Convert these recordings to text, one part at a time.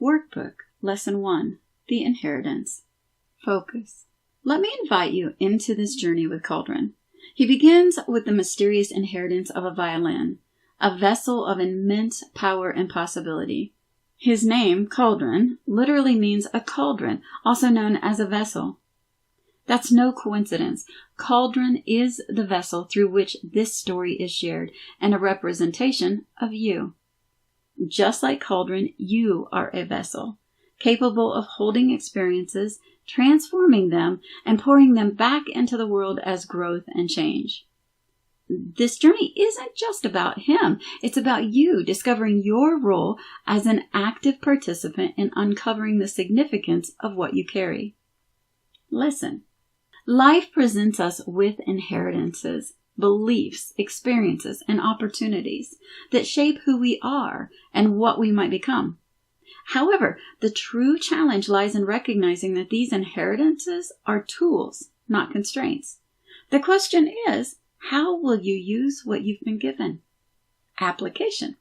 Workbook Lesson 1, The Inheritance. Focus. Let me invite you into this journey with Calderon. He begins with the mysterious inheritance of a violin, a vessel of immense power and possibility. His name, Calderon, literally means a cauldron, also known as a vessel. That's no coincidence. Cauldron is the vessel through which this story is shared, and a representation of you. Just like Calderon, you are a vessel, capable of holding experiences, transforming them, and pouring them back into the world as growth and change. This journey isn't just about him. It's about you discovering your role as an active participant in uncovering the significance of what you carry. Listen. Life presents us with inheritances, beliefs, experiences, and opportunities that shape who we are and what we might become. However, the true challenge lies in recognizing that these inheritances are tools, not constraints. The question is, how will you use what you've been given? Application.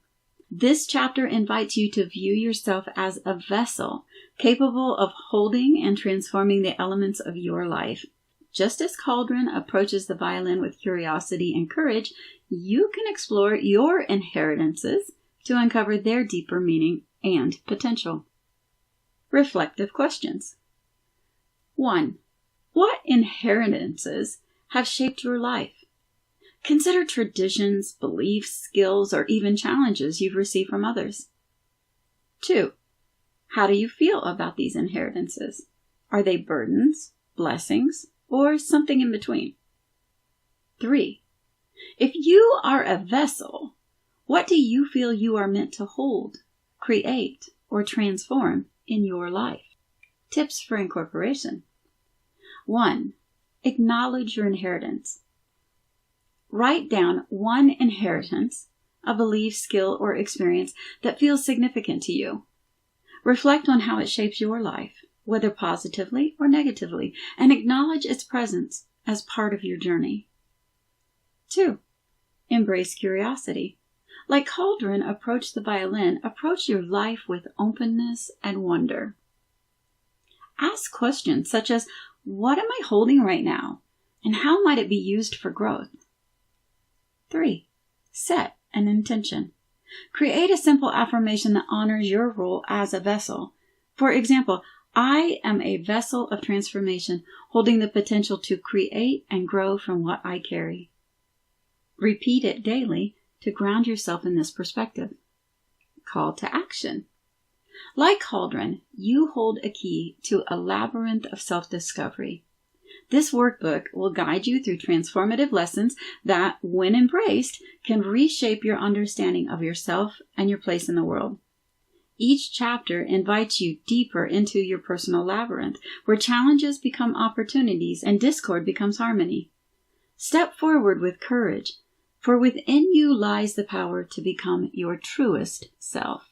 This chapter invites you to view yourself as a vessel capable of holding and transforming the elements of your life. Just as Calderon approaches the violin with curiosity and courage, you can explore your inheritances to uncover their deeper meaning and potential. Reflective questions. 1. What inheritances have shaped your life? Consider traditions, beliefs, skills, or even challenges you've received from others. 2. How do you feel about these inheritances? Are they burdens, blessings, or something in between? 3. If you are a vessel, what do you feel you are meant to hold, create, or transform in your life? Tips for incorporation. 1. Acknowledge your inheritance. Write down one inheritance, a belief, skill, or experience that feels significant to you. Reflect on how it shapes your life, whether positively or negatively, and acknowledge its presence as part of your journey. 2. Embrace curiosity. Like Calderon approached the violin, approach your life with openness and wonder. Ask questions such as, what am I holding right now? And how might it be used for growth? 3. Set an intention. Create a simple affirmation that honors your role as a vessel. For example, I am a vessel of transformation, holding the potential to create and grow from what I carry. Repeat it daily to ground yourself in this perspective. Call to action. Like Calderon, you hold a key to a labyrinth of self-discovery. This workbook will guide you through transformative lessons that, when embraced, can reshape your understanding of yourself and your place in the world. Each chapter invites you deeper into your personal labyrinth, where challenges become opportunities and discord becomes harmony. Step forward with courage, for within you lies the power to become your truest self.